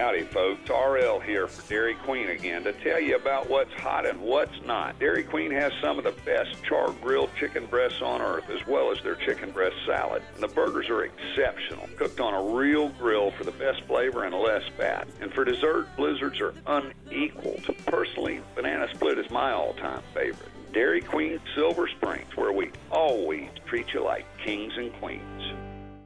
Howdy, folks. RL here for Dairy Queen again to tell you about what's hot and what's not. Dairy Queen has some of the best char-grilled chicken breasts on earth, as well as their chicken breast salad. And the burgers are exceptional, cooked on a real grill for the best flavor and less fat. And for dessert, blizzards are unequaled. Personally, banana split is my all-time favorite. Dairy Queen Silver Springs, where we always treat you like kings and queens.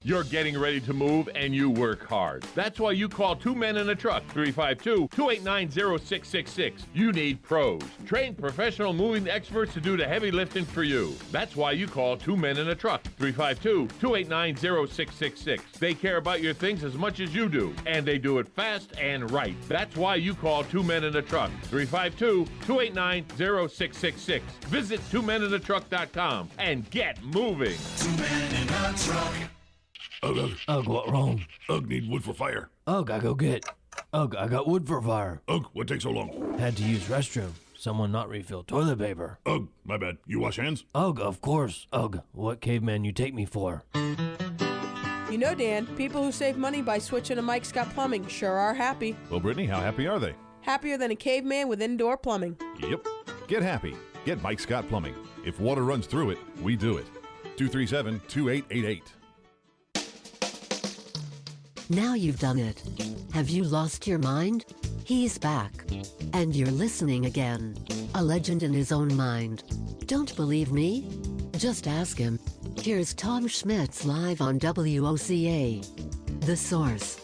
You're getting ready to move and you work hard. That's why you call Two Men in a Truck, 352-289-0666. You need pros. Trained professional moving experts to do the heavy lifting for you. That's why you call Two Men in a Truck, 352-289-0666. They care about your things as much as you do, and they do it fast and right. That's why you call Two Men in a Truck, 352-289-0666. Visit twomeninatruck.com and get moving. Two Men in a Truck. Ugh, what wrong? Ugh, need wood for fire. Ugh, I go get. Ugh, I got wood for fire. Ugh, what takes so long? Had to use restroom. Someone not refill toilet paper. Ugh, my bad. You wash hands? Ugh, of course. Ugh, what caveman you take me for? You know, Dan, people who save money by switching to Mike Scott Plumbing sure are happy. Well, Brittany, how happy are they? Happier than a caveman with indoor plumbing. Yep. Get happy. Get Mike Scott Plumbing. If water runs through it, we do it. 237-2888. Now you've done it. Have you lost your mind? He's back. And you're listening again. A legend in his own mind. Don't believe me? Just ask him. Here's Tom Schmitz live on WOCA. The Source.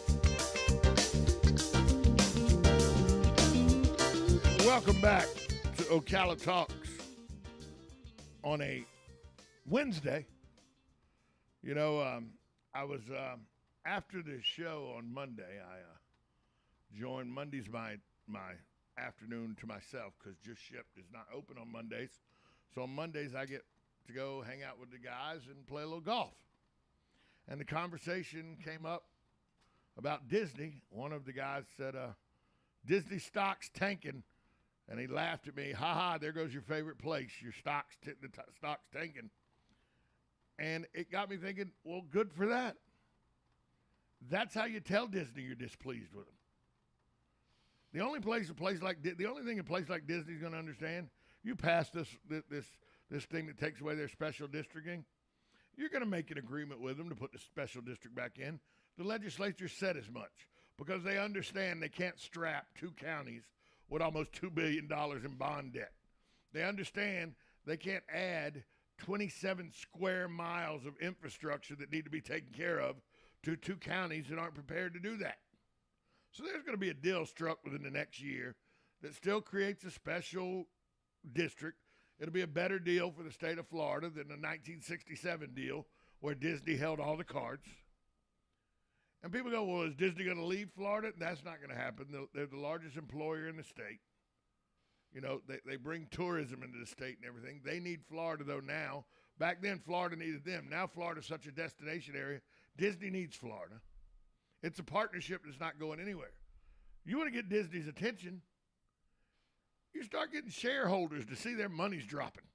Welcome back to Ocala Talks on a Wednesday. You know, I was... after the show on Monday, I joined Monday's my afternoon to myself because Just Shipped is not open on Mondays. So on Mondays, I get to go hang out with the guys and play a little golf. And the conversation came up about Disney. One of the guys said, Disney stock's tanking. And he laughed at me. Ha ha, there goes your favorite place. Your stock's tanking. And it got me thinking, well, good for that. That's how you tell Disney you're displeased with them. The only thing a place like Disney's going to understand, you pass this thing that takes away their special districting, you're going to make an agreement with them to put the special district back in. The legislature said as much because they understand they can't strap two counties with almost $2 billion in bond debt. They understand they can't add 27 square miles of infrastructure that need to be taken care of to two counties that aren't prepared to do that. So there's going to be a deal struck within the next year that still creates a special district. It'll be a better deal for the state of Florida than the 1967 deal where Disney held all the cards. And people go, well, is Disney going to leave Florida? That's not going to happen. They're the largest employer in the state. You know, they bring tourism into the state and everything. They need Florida, though, now. Back then, Florida needed them. Now Florida's such a destination area. Disney needs Florida. It's a partnership that's not going anywhere. You want to get Disney's attention, you start getting shareholders to see their money's dropping.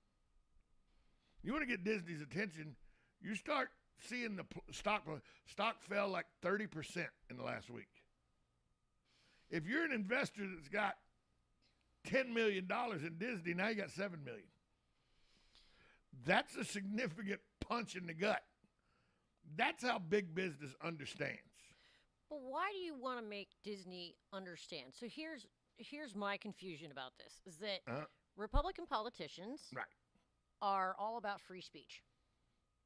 You want to get Disney's attention, you start seeing the stock fell like 30% in the last week. If you're an investor that's got $10 million in Disney, now you got $7 million. That's a significant punch in the gut. That's how big business understands. But why do you want to make Disney understand? So here's my confusion about this, is that Republican politicians are all about free speech.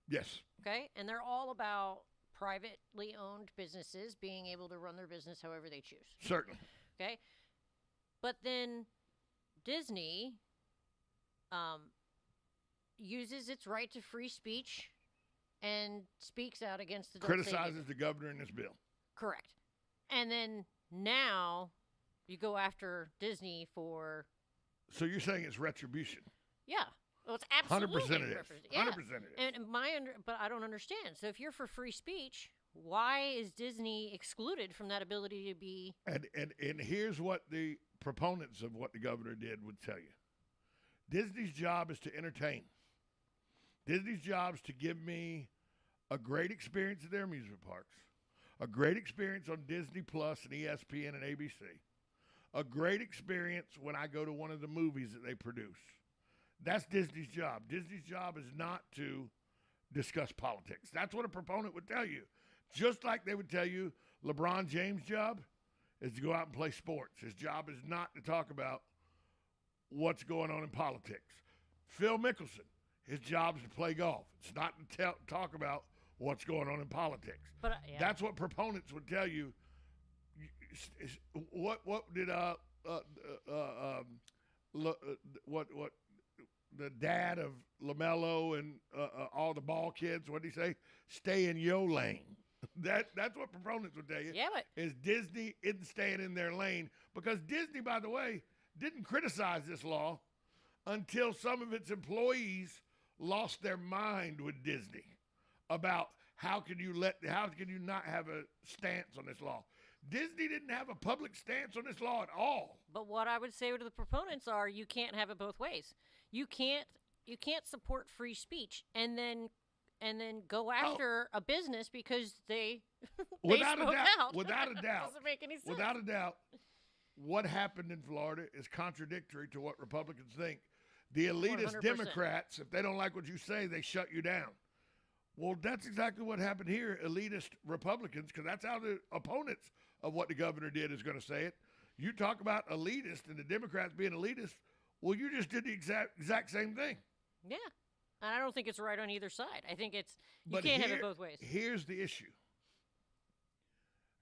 Yes. Okay? And they're all about privately owned businesses being able to run their business however they choose. Certainly. Okay? But then Disney uses its right to free speech and speaks out against adult criticizes the governor in this bill. Correct. And then now you go after Disney for... So you're saying it's retribution? Yeah. Well, it's absolutely 100% it is. Yeah. 100% it is. And but I don't understand. So if you're for free speech, why is Disney excluded from that ability to be... And here's what the proponents of what the governor did would tell you. Disney's job is to entertain. Disney's job is to give me a great experience at their amusement parks, A great experience on Disney Plus and ESPN and ABC. A great experience when I go to one of the movies that they produce. That's Disney's job. Disney's job is not to discuss politics. That's what a proponent would tell you. Just like they would tell you LeBron James' job is to go out and play sports. His job is not to talk about what's going on in politics. Phil Mickelson, his job is to play golf. It's not to talk about what's going on in politics. But That's what proponents would tell you. What did what the dad of LaMelo and all the ball kids, what did he say? Stay in your lane. That's what proponents would tell you. Yeah, but is Disney isn't staying in their lane, because Disney, by the way, didn't criticize this law until some of its employees lost their mind with Disney about how can you not have a stance on this law. Disney didn't have a public stance on this law at all. But what I would say to the proponents are, you can't have it both ways. You can't support free speech and then go after a business because they without spoke a doubt, out. without a doubt, Doesn't make any sense. Without a doubt, what happened in Florida is contradictory to what Republicans think. The elitist 100%. Democrats, if they don't like what you say, they shut you down. Well, that's exactly what happened here, elitist Republicans, because that's how the opponents of what the governor did is going to say it. You talk about elitist and the Democrats being elitist, well, you just did the exact same thing. Yeah. And I don't think it's right on either side. I think you But can't have it both ways. Here's the issue.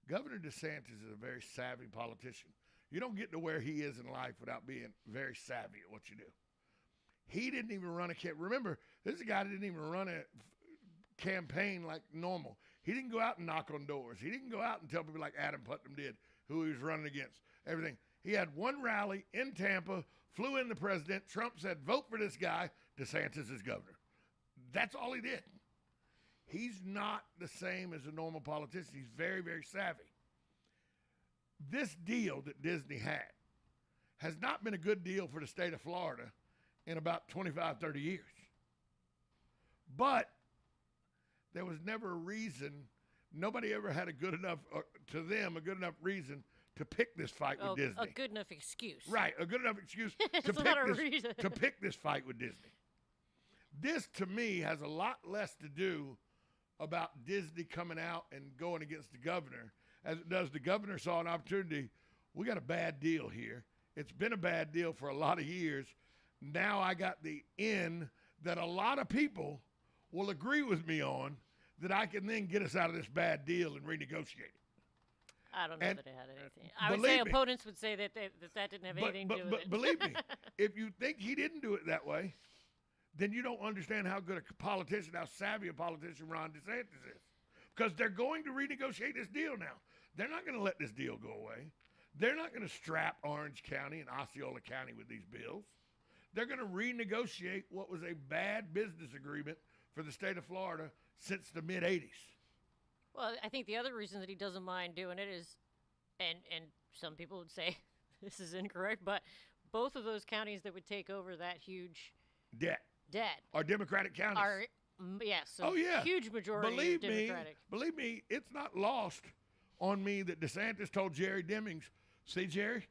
Governor DeSantis is a very savvy politician. You don't get to where he is in life without being very savvy at what you do. He didn't even run a campaign. Remember, this is a guy that didn't even run a campaign like normal. He didn't go out and knock on doors. He didn't go out and tell people like Adam Putnam did, who he was running against, everything. He had one rally in Tampa, flew in the president. Trump said, vote for this guy. DeSantis is governor. That's all he did. He's not the same as a normal politician. He's very, very savvy. This deal that Disney had has not been a good deal for the state of Florida in about 25, 30 years. But there was never a reason, nobody ever had a good enough reason to pick this fight with Disney. A good enough excuse. Right, a good enough excuse to pick this fight with Disney. This, to me, has a lot less to do about Disney coming out and going against the governor as it does the governor saw an opportunity. We got a bad deal here. It's been a bad deal for a lot of years. Now I got the in that a lot of people will agree with me on, that I can then get us out of this bad deal and renegotiate it. I don't know that it had anything. I would say opponents would say that that didn't have anything to do with it. Believe me, if you think he didn't do it that way, then you don't understand how good a politician, how savvy a politician Ron DeSantis is. Because they're going to renegotiate this deal now. They're not going to let this deal go away. They're not going to strap Orange County and Osceola County with these bills. They're going to renegotiate what was a bad business agreement for the state of Florida since the mid-'80s. Well, I think the other reason that he doesn't mind doing it is, and some people would say this is incorrect, but both of those counties that would take over that huge debt are Democratic counties. Huge majority Democratic. Believe me, it's not lost on me that DeSantis told Jerry Demings, see, Jerry,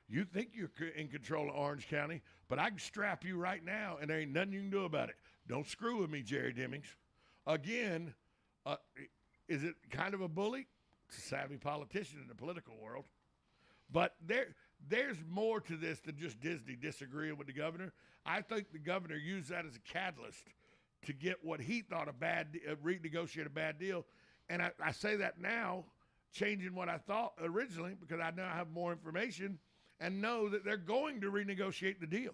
you think you're in control of Orange County, but I can strap you right now, and there ain't nothing you can do about it. Don't screw with me, Jerry Demings. Again, is it kind of a bully? It's a savvy politician in the political world. But there's more to this than just Disney disagreeing with the governor. I think the governor used that as a catalyst to get what he thought renegotiate a bad deal. And I say that now, changing what I thought originally, because I now have more information and know that they're going to renegotiate the deal.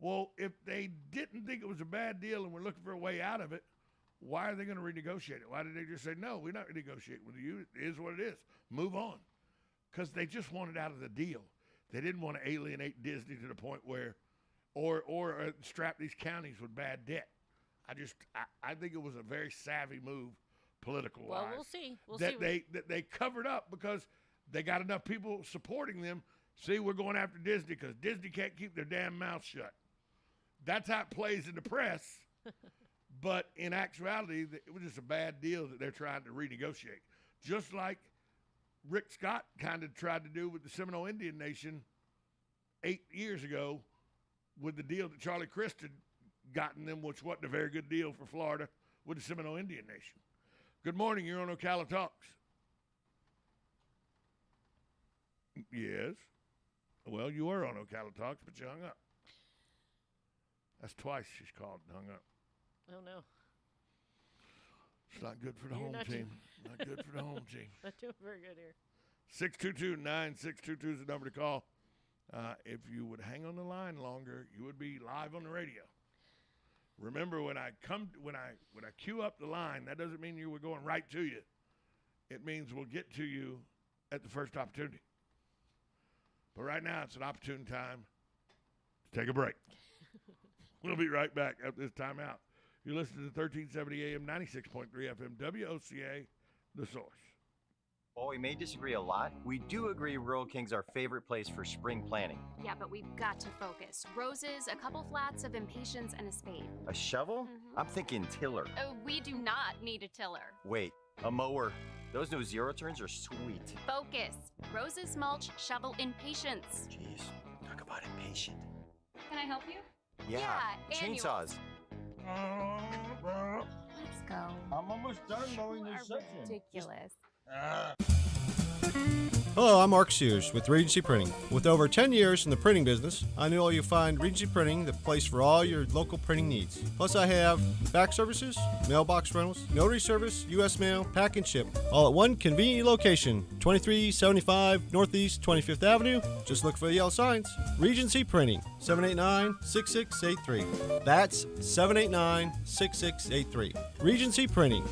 Well, if they didn't think it was a bad deal and were looking for a way out of it, why are they going to renegotiate it? Why did they just say, no, we're not renegotiating with you. It is what it is. Move on. Because they just wanted out of the deal. They didn't want to alienate Disney to the point where, or strap these counties with bad debt. I think it was a very savvy move, political-wise. Well, we'll see. That they covered up because they got enough people supporting them. See, we're going after Disney because Disney can't keep their damn mouth shut. That's how it plays in the press. But in actuality, it was just a bad deal that they're trying to renegotiate. just like Rick Scott kind of tried to do with the Seminole Indian Nation 8 years ago with the deal that Charlie Crist had gotten them, which wasn't a very good deal for Florida with the Seminole Indian Nation. Good morning. You're on Ocala Talks. Yes. Well, you were on Ocala Talks, but you hung up. That's twice she's called and hung up. Oh, no. It's not good for the home team. Not good for the home team. Not doing very good here. 622-9622 is the number to call. If you would hang on the line longer, you would be live on the radio. Remember, when I queue up the line, that doesn't mean you were going right to you. It means we'll get to you at the first opportunity. But right now, it's an opportune time to take a break. We'll be right back after this timeout. You listen to 1370 AM, 96.3 FM, WOCA, The Source. While we may disagree a lot, we do agree Rural King's our favorite place for spring planting. Yeah, but we've got to focus. Roses, a couple flats of impatiens, and a spade. A shovel? I'm thinking tiller. We do not need a tiller. Wait, a mower. Those new zero turns are sweet. Focus. Roses, mulch, shovel, impatiens. Jeez, talk about impatient. Can I help you? Yeah, chainsaws. Let's go. I'm almost done mowing this section. Ridiculous. Hello, I'm Mark Sears with Regency Printing. With over 10 years in the printing business, I know you'll find Regency Printing the place for all your local printing needs. Plus, I have fax services, mailbox rentals, notary service, U.S. mail, pack and ship, all at one convenient location, 2375 Northeast 25th Avenue. Just look for the yellow signs. Regency Printing, 789-6683. That's 789-6683. Regency Printing.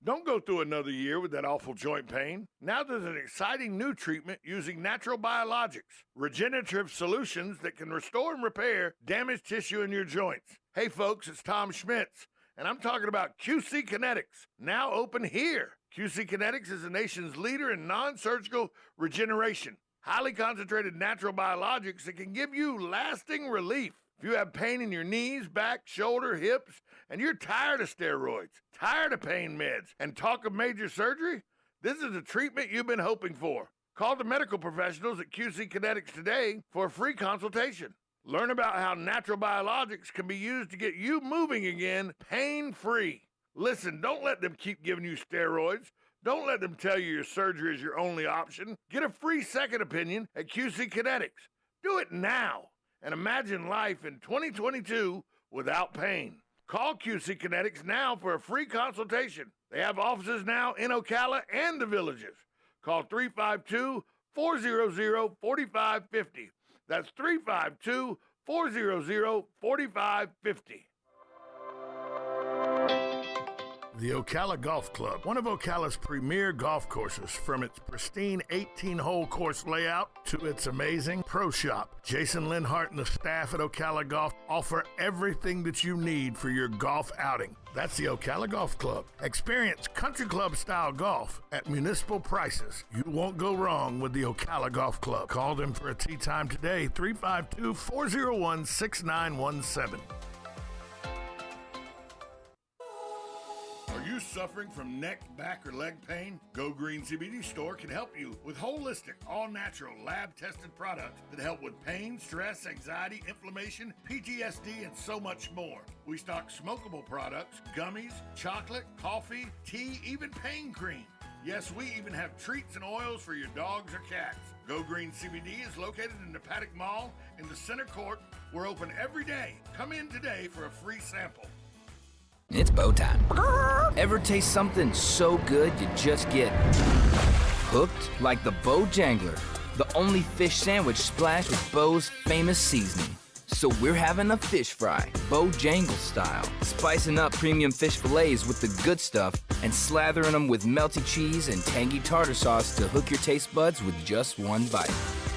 Don't go through another year with that awful joint pain. Now there's an exciting new treatment using natural biologics, regenerative solutions that can restore and repair damaged tissue in your joints. Hey folks, it's Tom Schmitz, and I'm talking about QC Kinetics, now open here. QC Kinetics is the nation's leader in non-surgical regeneration, highly concentrated natural biologics that can give you lasting relief. If you have pain in your knees, back, shoulder, hips, and you're tired of steroids, tired of pain meds, and talk of major surgery, this is the treatment you've been hoping for. Call the medical professionals at QC Kinetics today for a free consultation. Learn about how natural biologics can be used to get you moving again, pain-free. Listen, don't let them keep giving you steroids. Don't let them tell you your surgery is your only option. Get a free second opinion at QC Kinetics. Do it now and imagine life in 2022 without pain. Call QC Kinetics now for a free consultation. They have offices now in Ocala and the Villages. Call 352-400-4550. That's 352-400-4550. The Ocala Golf Club, one of Ocala's premier golf courses, from its pristine 18-hole course layout to its amazing pro shop. Jason Linhart and the staff at Ocala Golf offer everything that you need for your golf outing. That's the Ocala Golf Club. Experience country club style golf at municipal prices. You won't go wrong with the Ocala Golf Club. Call them for a tee time today, 352-401-6917. Are you suffering from neck, back, or leg pain? Go Green CBD Store can help you with holistic, all-natural, lab-tested products that help with pain, stress, anxiety, inflammation, PTSD, and so much more. We stock smokable products, gummies, chocolate, coffee, tea, even pain cream. Yes, we even have treats and oils for your dogs or cats. Go Green CBD is located in the Paddock Mall in the center court. We're open every day. Come in today for a free sample. It's bow time. Ever taste something so good you just get hooked? Like the Bo Jangler, the only fish sandwich splashed with Bo's famous seasoning. So we're having a fish fry, Bo Jangle style, spicing up premium fish fillets with the good stuff and slathering them with melty cheese and tangy tartar sauce to hook your taste buds with just one bite.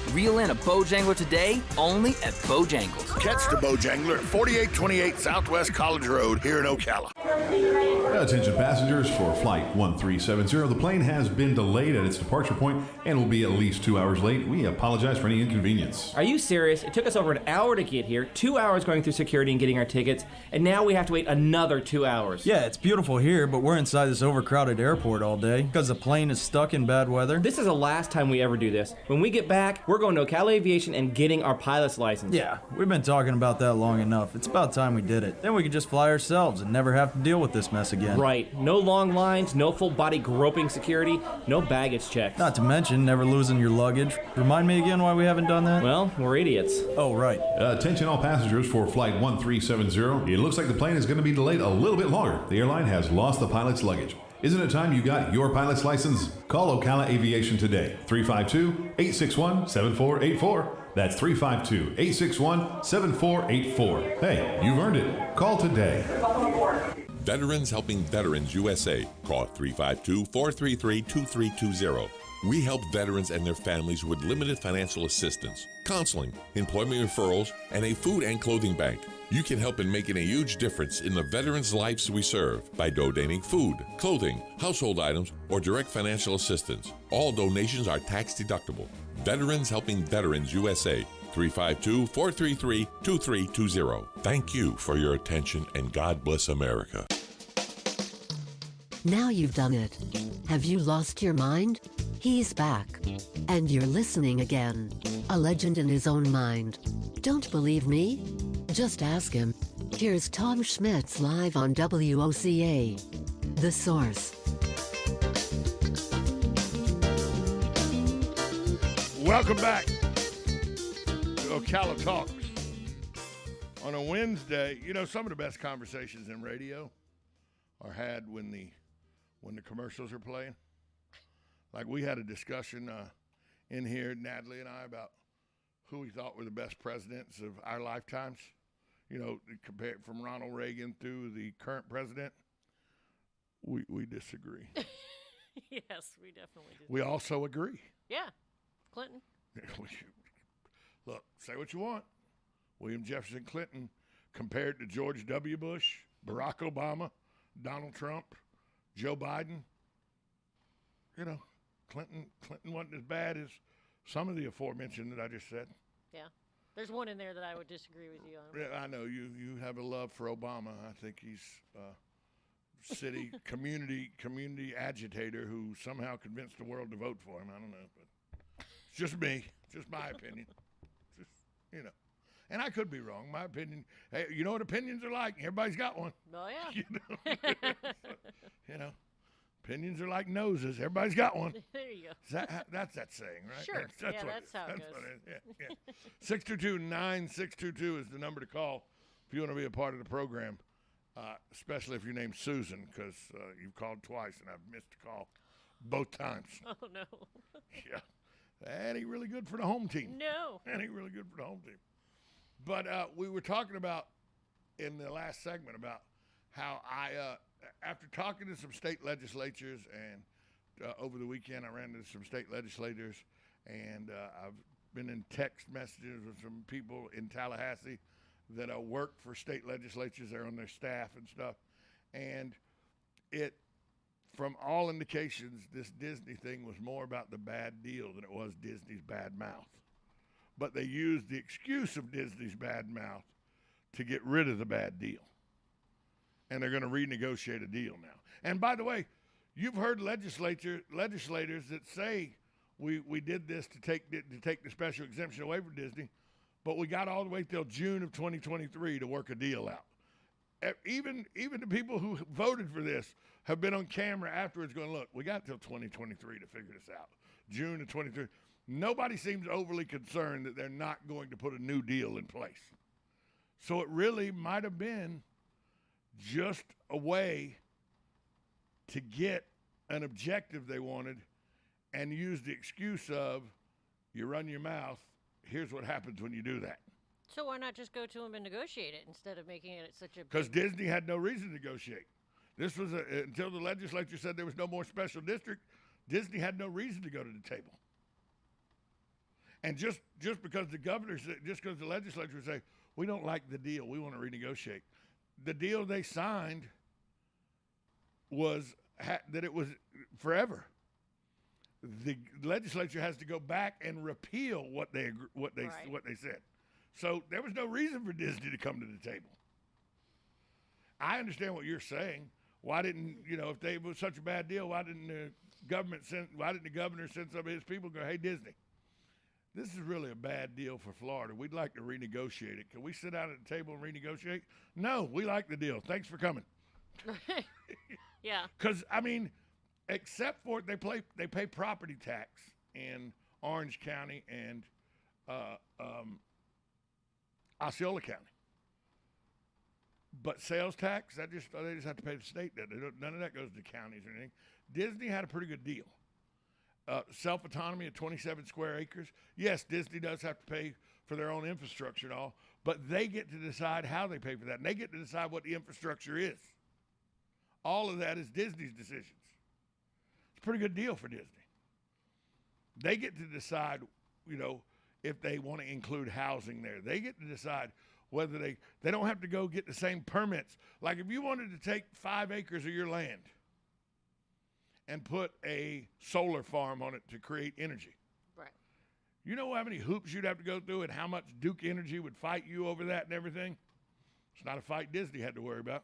Reel in a Bojangler today, only at Bojangles. Catch the Bojangler at 4828 Southwest College Road here in Ocala. Attention passengers for Flight 1370. The plane has been delayed at its departure point and will be at least 2 hours late. We apologize for any inconvenience. Are you serious? It took us over an hour to get here, 2 hours going through security and getting our tickets, and now we have to wait another 2 hours. Yeah, it's beautiful here, but we're inside this overcrowded airport all day because the plane is stuck in bad weather. This is the last time we ever do this. When we get back, we're going to Ocala Aviation and getting our pilot's license. Yeah, we've been talking about that long enough. It's about time we did it. Then we could just fly ourselves and never have to deal with this mess again. Right. No long lines, no full body groping security, no baggage checks. Not to mention never losing your luggage. Remind me again why we haven't done that? Well, we're idiots. Oh, right. Attention all passengers for Flight 1370. It looks like the plane is going to be delayed a little bit longer. The airline has lost the pilot's luggage. Isn't it time you got your pilot's license? Call Ocala Aviation today. 352-861-7484. That's 352-861-7484. Hey, you've earned it. Call today. Veterans Helping Veterans USA. Call 352-433-2320. We help veterans and their families with limited financial assistance, counseling, employment referrals, and a food and clothing bank. You can help in making a huge difference in the veterans' lives we serve by donating food, clothing, household items, or direct financial assistance. All donations are tax deductible. Veterans Helping Veterans USA. 352-433-2320. Thank you for your attention, and God bless America. Now you've done it. Have you lost your mind? He's back. And you're listening again. A legend in his own mind. Don't believe me? Just ask him. Here's Tom Schmitz live on WOCA. The Source. Welcome back to Ocala Talks. On a Wednesday, you know, some of the best conversations in radio are had when the commercials are playing. Like we had a discussion in here, Natalie and I, about who we thought were the best presidents of our lifetimes. You know, compared from Ronald Reagan through the current president. We disagree. Yes, we definitely disagree. We also agree. Yeah, Clinton. Look, say what you want. William Jefferson Clinton compared to George W. Bush, Barack Obama, Donald Trump, Joe Biden. You know, Clinton wasn't as bad as some of the aforementioned that I just said. Yeah. There's one in there that I would disagree with you on. Yeah, I know. You have a love for Obama. I think he's city community agitator who somehow convinced the world to vote for him. I don't know, but it's just me. Just my opinion. Just, you know. And I could be wrong. My opinion, hey, you know what opinions are like? Everybody's got one. Oh, yeah. You know, opinions are like noses. Everybody's got one. There you go. That's that saying, right? Sure. That's how it goes. What it is. Yeah. 622-9622 is the number to call if you want to be a part of the program, especially if your name's Susan, because you've called twice and I've missed a call both times. Oh, no. Yeah. That ain't really good for the home team. No. That ain't really good for the home team. But we were talking about in the last segment about how I, after talking to some state legislatures and over the weekend I ran into some state legislators and I've been in text messages with some people in Tallahassee that work for state legislatures. They're on their staff and stuff. And it, from all indications, this Disney thing was more about the bad deal than it was Disney's bad mouth. But they used the excuse of Disney's bad mouth to get rid of the bad deal. And they're going to renegotiate a deal now. And by the way, you've heard legislators that say we did this to take the special exemption away from Disney, but we got all the way till June of 2023 to work a deal out. Even the people who voted for this have been on camera afterwards going, look, we got till 2023 to figure this out. June of 23. Nobody seems overly concerned that they're not going to put a new deal in place. So it really might have been just a way to get an objective they wanted and use the excuse of, you run your mouth, here's what happens when you do that. So why not just go to them and negotiate it instead of making it such a... Because Disney had no reason to negotiate. This was until the legislature said there was no more special district, Disney had no reason to go to the table. And just because the legislature say, we don't like the deal, we want to renegotiate. The deal they signed was that it was forever. The legislature has to go back and repeal what they said. So there was no reason for Disney to come to the table. I understand what you're saying. Why didn't, if it was such a bad deal, why didn't the governor send some of his people and go, hey, Disney, this is really a bad deal for Florida. We'd like to renegotiate it. Can we sit down at the table and renegotiate? No, we like the deal. Thanks for coming. Yeah. Because, except for they pay property tax in Orange County and Osceola County. But sales tax, they just have to pay the state that. None of that goes to counties or anything. Disney had a pretty good deal. Self-autonomy of 27 square acres. Yes, Disney does have to pay for their own infrastructure and all, but they get to decide how they pay for that, and they get to decide what the infrastructure is. All of that is Disney's decisions. It's a pretty good deal for Disney. They get to decide, if they want to include housing there. They get to decide whether they don't have to go get the same permits. Like if you wanted to take 5 acres of your land and put a solar farm on it to create energy. Right. You know how many hoops you'd have to go through and how much Duke Energy would fight you over that and everything? It's not a fight Disney had to worry about.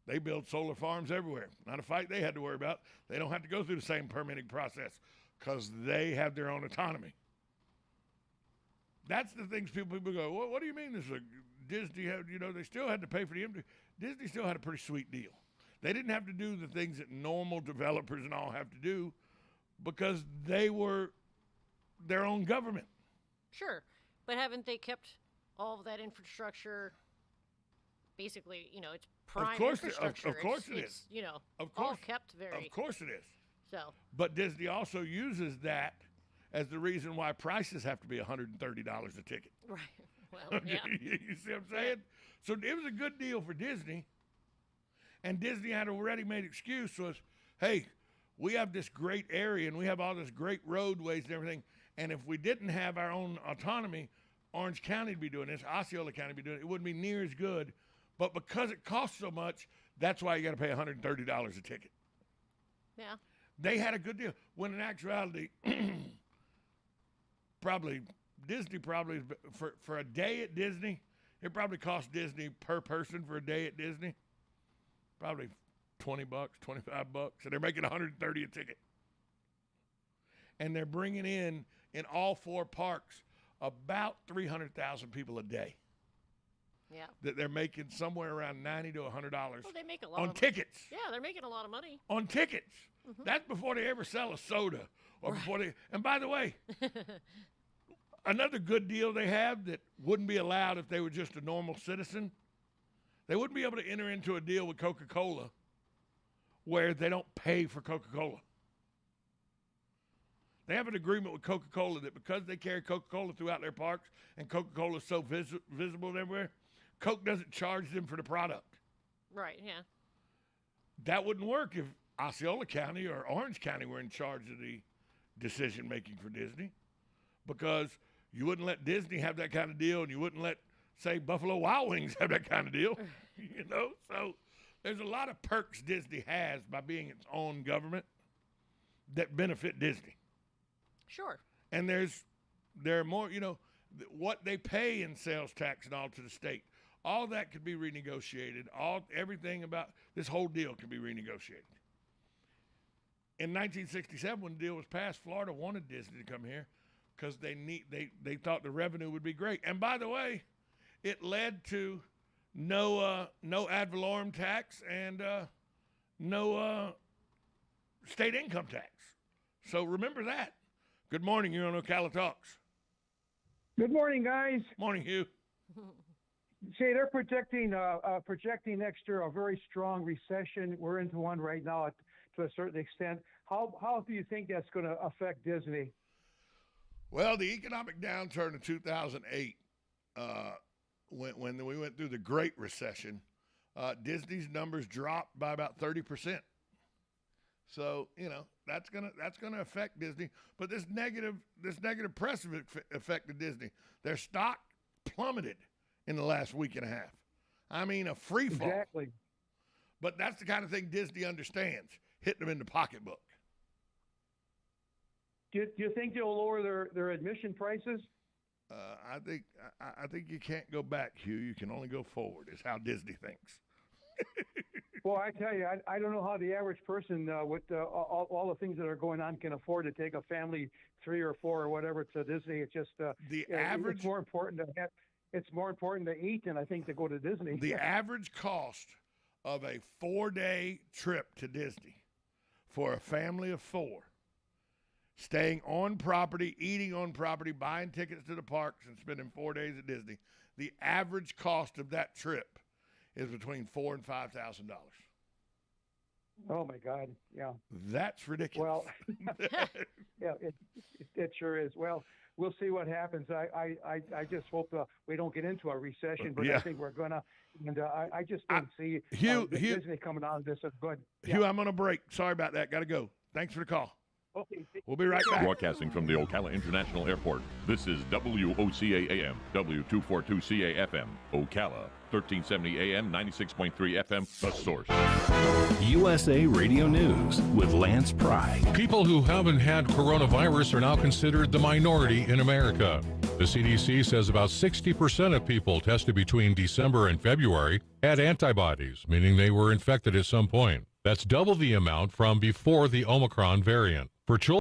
They build solar farms everywhere. Not a fight they had to worry about. They don't have to go through the same permitting process because they have their own autonomy. That's the things people go, well, what do you mean this is Disney had, they still had to pay for the empty. Disney still had a pretty sweet deal. They didn't have to do the things that normal developers and all have to do because they were their own government. Sure. But haven't they kept all of that infrastructure basically, it's prime infrastructure. Of course it is. All kept very. Of course it is. So. But Disney also uses that as the reason why prices have to be $130 a ticket. Right. Well, yeah. You see what I'm saying? Yeah. So it was a good deal for Disney. And Disney had a ready-made excuse was, hey, we have this great area and we have all this great roadways and everything. And if we didn't have our own autonomy, Orange County would be doing this, Osceola County would be doing it. It wouldn't be near as good. But because it costs so much, that's why you got to pay $130 a ticket. Yeah. They had a good deal. When in actuality, Disney for a day at Disney, it probably cost Disney per person for a day at Disney probably $20, $25, and they're making $130 a ticket. And they're bringing in all 4 parks about 300,000 people a day. Yeah. That they're making somewhere around $90 to $100 well, they make a lot on of tickets. Yeah, they're making a lot of money. On tickets. Mm-hmm. That's before they ever sell a soda or right. before they. And by the way, another good deal they have that wouldn't be allowed if they were just a normal citizen, they wouldn't be able to enter into a deal with Coca-Cola where they don't pay for Coca-Cola. They have an agreement with Coca-Cola that because they carry Coca-Cola throughout their parks and Coca-Cola is so visible everywhere, Coke doesn't charge them for the product. Right, yeah. That wouldn't work if Osceola County or Orange County were in charge of the decision-making for Disney, because you wouldn't let Disney have that kind of deal and you wouldn't let, say, Buffalo Wild Wings have that kind of deal. So there's a lot of perks Disney has by being its own government that benefit Disney. Sure. And there are more, what they pay in sales tax and all to the state. All that could be renegotiated. Everything about this whole deal can be renegotiated. In 1967, when the deal was passed, Florida wanted Disney to come here because they thought the revenue would be great. And by the way, it led to no ad valorem tax and no state income tax. So remember that. Good morning. You're on Ocala Talks. Good morning, guys. Morning, Hugh. Say they're projecting next year a very strong recession. We're into one right now to a certain extent. How do you think that's going to affect Disney? Well, the economic downturn in 2008, when we went through the Great Recession, Disney's numbers dropped by about 30%. So that's gonna affect Disney. But this negative press affected Disney. Their stock plummeted in the last week and a half. I mean, a free fall. Exactly. But that's the kind of thing Disney understands, hitting them in the pocketbook. Do you think they'll lower their admission prices? I think you can't go back, Hugh. You can only go forward. Is how Disney thinks. Well, I tell you, I don't know how the average person with all the things that are going on can afford to take a family 3 or 4 or whatever to Disney. It's just average. It's more important to have. It's more important to eat than I think to go to Disney. The average cost of a 4-day trip to Disney for a family of 4, staying on property, eating on property, buying tickets to the parks, and spending 4 days at Disney, the average cost of that trip is between $4,000 and $5,000. Oh my God! Yeah, that's ridiculous. Well, yeah, it sure is. Well, we'll see what happens. I just hope we don't get into a recession, but I think we're gonna. And I just don't see Disney coming out of this as good. Hugh, I'm on a break. Sorry about that. Got to go. Thanks for the call. Okay. We'll be right back. Broadcasting from the Ocala International Airport, this is WOCA AM, W242CA FM, Ocala, 1370 AM, 96.3 FM, The Source. USA Radio News with Lance Pry. People who haven't had coronavirus are now considered the minority in America. The CDC says about 60% of people tested between December and February had antibodies, meaning they were infected at some point. That's double the amount from before the Omicron variant. For children,